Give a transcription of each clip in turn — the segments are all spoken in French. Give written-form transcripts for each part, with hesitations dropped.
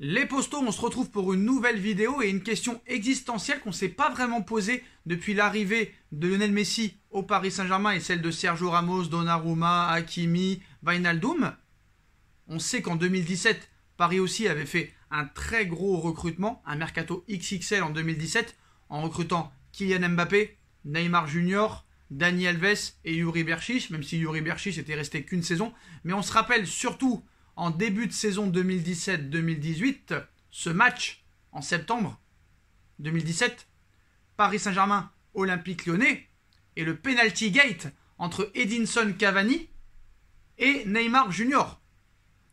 Les postos, on se retrouve pour une nouvelle vidéo et une question existentielle qu'on ne s'est pas vraiment posée depuis l'arrivée de Lionel Messi au Paris Saint-Germain et celle de Sergio Ramos, Donnarumma, Hakimi, Wijnaldum. On sait qu'en 2017, Paris aussi avait fait un très gros recrutement, un mercato XXL en 2017, en recrutant Kylian Mbappé, Neymar Junior, Dani Alves et Yuri Berchiche, même si Yuri Berchiche était resté qu'une saison. Mais on se rappelle surtout en début de saison 2017-2018, ce match en septembre 2017, Paris Saint-Germain, Olympique Lyonnais, et le penalty gate entre Edinson Cavani et Neymar Junior.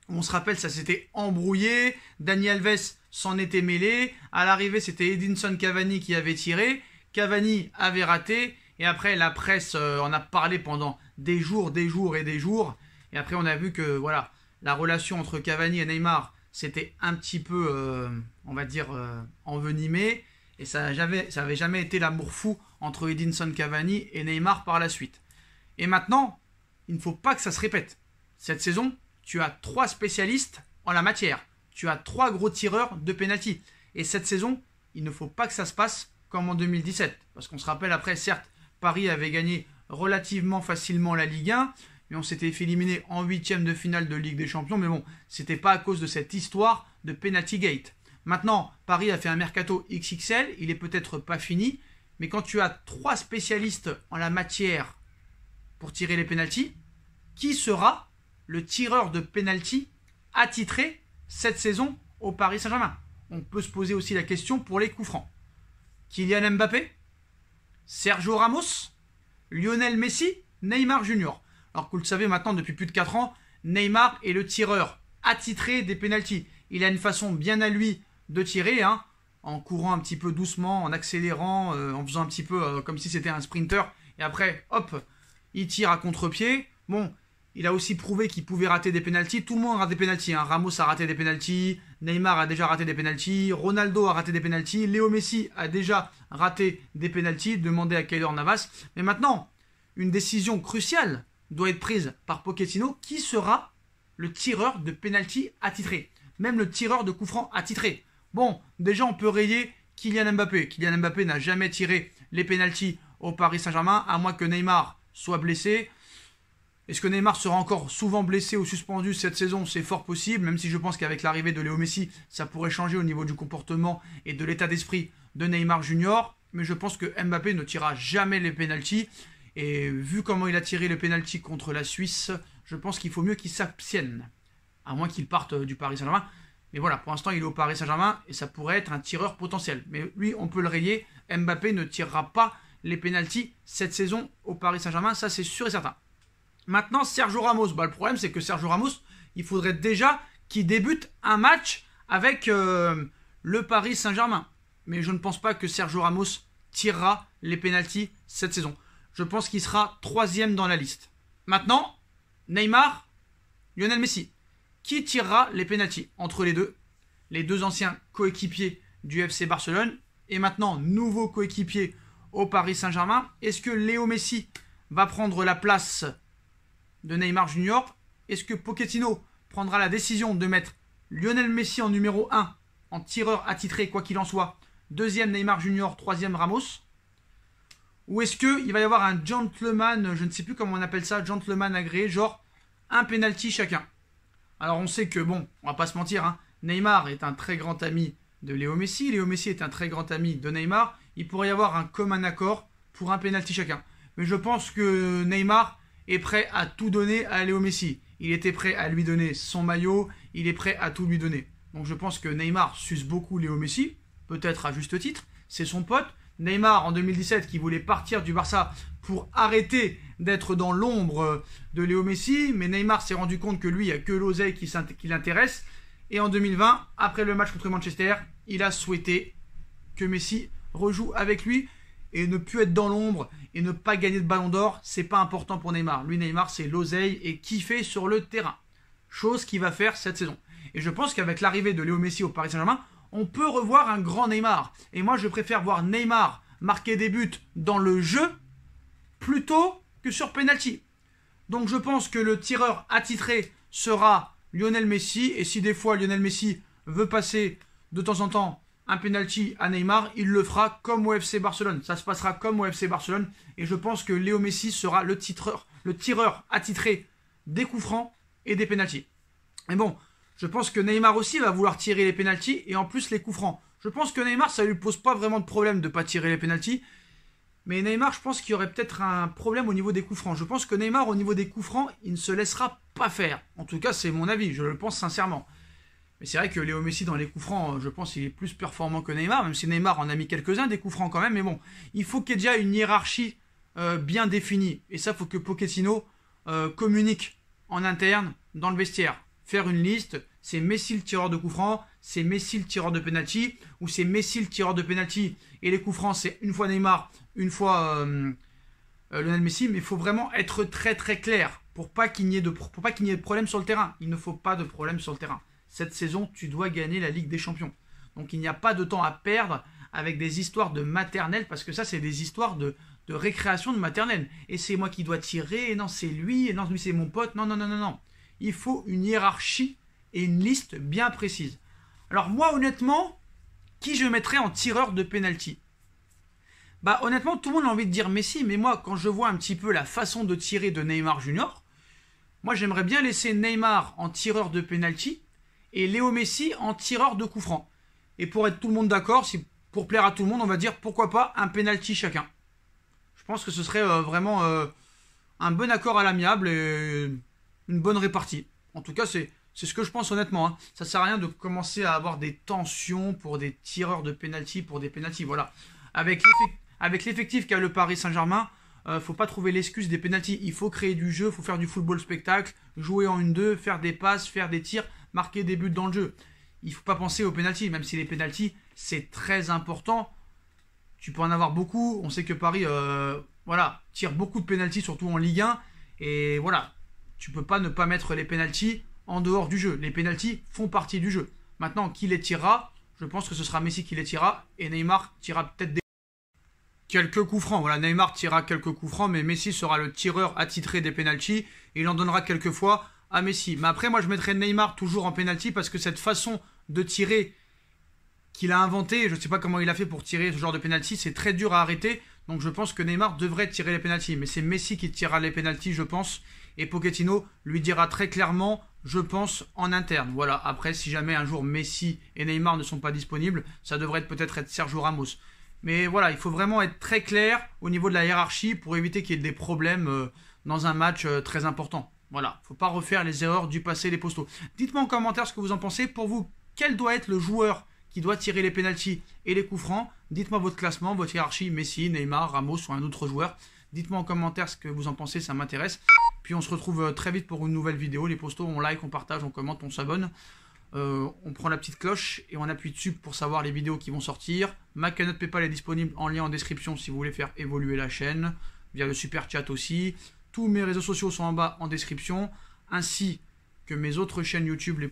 On se rappelle, ça s'était embrouillé, Dani Alves s'en était mêlé, à l'arrivée c'était Edinson Cavani qui avait tiré, Cavani avait raté, et après la presse en a parlé pendant des jours, et après on a vu que voilà, la relation entre Cavani et Neymar c'était un petit peu, on va dire, envenimé, et ça avait jamais été l'amour fou entre Edinson Cavani et Neymar par la suite. Et maintenant, il ne faut pas que ça se répète. Cette saison, tu as 3 spécialistes en la matière. Tu as 3 gros tireurs de pénalty. Et cette saison, il ne faut pas que ça se passe comme en 2017. Parce qu'on se rappelle après, certes, Paris avait gagné relativement facilement la Ligue 1, mais on s'était fait éliminer en 8e de finale de Ligue des Champions. Mais bon, c'était pas à cause de cette histoire de penalty gate. Maintenant, Paris a fait un mercato XXL, il est peut-être pas fini, mais quand tu as 3 spécialistes en la matière pour tirer les pénaltys, qui sera le tireur de pénalty attitré cette saison au Paris Saint-Germain? On peut se poser aussi la question pour les coups francs. Kylian Mbappé, Sergio Ramos, Lionel Messi, Neymar Junior. Alors que vous le savez maintenant depuis plus de 4 ans, Neymar est le tireur attitré des pénaltys. Il a une façon bien à lui de tirer, en courant un petit peu doucement, en accélérant, en faisant un petit peu comme si c'était un sprinter. Et après, hop, il tire à contre-pied. Bon, il a aussi prouvé qu'il pouvait rater des pénaltys. Tout le monde rate des pénaltys. Ramos a raté des pénaltys. Neymar a déjà raté des pénaltys. Ronaldo a raté des pénaltys. Léo Messi a déjà raté des pénaltys. Demandez à Keylor Navas. Mais maintenant, une décision cruciale doit être prise par Pochettino. Qui sera le tireur de pénalty attitré? Même le tireur de coup franc attitré. Bon, déjà on peut rayer Kylian Mbappé. Kylian Mbappé n'a jamais tiré les pénaltys au Paris Saint-Germain, à moins que Neymar soit blessé. Est-ce que Neymar sera encore souvent blessé ou suspendu cette saison? C'est fort possible, même si je pense qu'avec l'arrivée de Léo Messi, ça pourrait changer au niveau du comportement et de l'état d'esprit de Neymar Junior. Mais je pense que Mbappé ne tirera jamais les pénaltys. Et vu comment il a tiré le pénalty contre la Suisse, je pense qu'il faut mieux qu'il s'abstienne. À moins qu'il parte du Paris Saint-Germain. Mais voilà, pour l'instant, il est au Paris Saint-Germain et ça pourrait être un tireur potentiel. Mais lui, on peut le rayer. Mbappé ne tirera pas les pénaltys cette saison au Paris Saint-Germain. Ça, c'est sûr et certain. Maintenant, Sergio Ramos. Le problème, c'est que Sergio Ramos, il faudrait déjà qu'il débute un match avec le Paris Saint-Germain. Mais je ne pense pas que Sergio Ramos tirera les pénaltys cette saison. Je pense qu'il sera 3e dans la liste. Maintenant, Neymar, Lionel Messi. Qui tirera les pénaltys entre les deux? Les 2 anciens coéquipiers du FC Barcelone et maintenant nouveau coéquipier au Paris Saint-Germain. Est-ce que Léo Messi va prendre la place de Neymar Junior? Est-ce que Pochettino prendra la décision de mettre Lionel Messi en numéro 1 en tireur attitré quoi qu'il en soit, 2e Neymar Junior, 3e Ramos? Ou est-ce qu'il va y avoir un gentleman, je ne sais plus comment on appelle ça, gentleman agréé, genre un penalty chacun? Alors on sait que, bon, on va pas se mentir, Neymar est un très grand ami de Léo Messi, Léo Messi est un très grand ami de Neymar, il pourrait y avoir un commun accord pour un penalty chacun. Mais je pense que Neymar est prêt à tout donner à Léo Messi. Il était prêt à lui donner son maillot, il est prêt à tout lui donner. Donc je pense que Neymar suce beaucoup Léo Messi, peut-être à juste titre, c'est son pote. Neymar en 2017 qui voulait partir du Barça pour arrêter d'être dans l'ombre de Léo Messi, mais Neymar s'est rendu compte que lui, il n'y a que l'oseille qui l'intéresse. Et en 2020, après le match contre Manchester, il a souhaité que Messi rejoue avec lui et ne plus être dans l'ombre et ne pas gagner de ballon d'or. C'est pas important pour Neymar. Lui, Neymar, c'est l'oseille et kiffer sur le terrain. Chose qu'il va faire cette saison. Et je pense qu'avec l'arrivée de Léo Messi au Paris Saint-Germain, on peut revoir un grand Neymar. Et moi, je préfère voir Neymar marquer des buts dans le jeu plutôt que sur penalty. Donc je pense que le tireur attitré sera Lionel Messi. Et si des fois Lionel Messi veut passer de temps en temps un penalty à Neymar, il le fera comme au FC Barcelone. Ça se passera comme au FC Barcelone. Et je pense que Léo Messi sera le tireur attitré des coups francs et des penaltys. Et bon, je pense que Neymar aussi va vouloir tirer les penaltys et en plus les coups francs. Je pense que Neymar, ça lui pose pas vraiment de problème de ne pas tirer les penaltys. Mais Neymar, je pense qu'il y aurait peut-être un problème au niveau des coups francs. Je pense que Neymar, au niveau des coups francs, il ne se laissera pas faire. En tout cas, c'est mon avis, je le pense sincèrement. Mais c'est vrai que Léo Messi, dans les coups francs, je pense qu'il est plus performant que Neymar, même si Neymar en a mis quelques-uns, des coups francs quand même. Mais bon, il faut qu'il y ait déjà une hiérarchie bien définie. Et ça, il faut que Pochettino communique en interne, dans le vestiaire. Faire une liste, c'est Messi le tireur de coups francs, c'est Messi le tireur de penalty, ou c'est Messi le tireur de penalty, et les coups francs, c'est une fois Neymar, une fois Lionel Messi, mais il faut vraiment être très très clair pour pas qu'il n'y ait de problème sur le terrain. Il ne faut pas de problème sur le terrain. Cette saison, tu dois gagner la Ligue des Champions. Donc il n'y a pas de temps à perdre avec des histoires de maternelle, parce que ça, c'est des histoires de récréation de maternelle. Et c'est moi qui dois tirer, et non, c'est lui, et non, lui, c'est mon pote. Non, non, non, non, non. Il faut une hiérarchie et une liste bien précise. Alors moi, honnêtement, qui je mettrais en tireur de penalty? Bah honnêtement, tout le monde a envie de dire Messi, mais moi, quand je vois un petit peu la façon de tirer de Neymar Junior, moi j'aimerais bien laisser Neymar en tireur de penalty et Léo Messi en tireur de coup franc. Et pour être tout le monde d'accord, pour plaire à tout le monde, on va dire pourquoi pas un penalty chacun. Je pense que ce serait vraiment un bon accord à l'amiable et une bonne répartie. En tout cas, c'est ce que je pense honnêtement. Hein. Ça sert à rien de commencer à avoir des tensions pour des tireurs de penalty, pour des penaltys. Voilà. Avec l'effectif qu'a le Paris Saint-Germain, faut pas trouver l'excuse des penaltys. Il faut créer du jeu, il faut faire du football spectacle, jouer en 1-2, faire des passes, faire des tirs, marquer des buts dans le jeu. Il faut pas penser aux penaltys, même si les penaltys, c'est très important. Tu peux en avoir beaucoup. On sait que Paris tire beaucoup de penaltys, surtout en Ligue 1. Et voilà, tu peux pas ne pas mettre les penaltys en dehors du jeu. Les penaltys font partie du jeu. Maintenant, qui les tirera? Je pense que ce sera Messi qui les tirera. Et Neymar tirera peut-être quelques coups francs. Voilà, Neymar tirera quelques coups francs, mais Messi sera le tireur attitré des penaltys. Et il en donnera quelques fois à Messi. Mais après, moi, je mettrais Neymar toujours en penalty parce que cette façon de tirer qu'il a inventé, je ne sais pas comment il a fait pour tirer ce genre de penalty, c'est très dur à arrêter. Donc je pense que Neymar devrait tirer les penaltys. Mais c'est Messi qui tirera les penaltys, je pense. Et Pochettino lui dira très clairement, je pense, en interne. Voilà, après, si jamais un jour Messi et Neymar ne sont pas disponibles, ça devrait peut-être être Sergio Ramos. Mais voilà, il faut vraiment être très clair au niveau de la hiérarchie pour éviter qu'il y ait des problèmes dans un match très important. Voilà, il ne faut pas refaire les erreurs du passé des postaux. Dites-moi en commentaire ce que vous en pensez. Pour vous, quel doit être le joueur qui doit tirer les penaltys et les coups francs? Dites-moi votre classement, votre hiérarchie, Messi, Neymar, Ramos ou un autre joueur. Dites-moi en commentaire ce que vous en pensez, ça m'intéresse. Puis on se retrouve très vite pour une nouvelle vidéo. Les postos, on like, on partage, on commente, on s'abonne. On prend la petite cloche et on appuie dessus pour savoir les vidéos qui vont sortir. Ma cagnotte PayPal est disponible en lien en description si vous voulez faire évoluer la chaîne. Via le super chat aussi. Tous mes réseaux sociaux sont en bas en description. Ainsi que mes autres chaînes YouTube,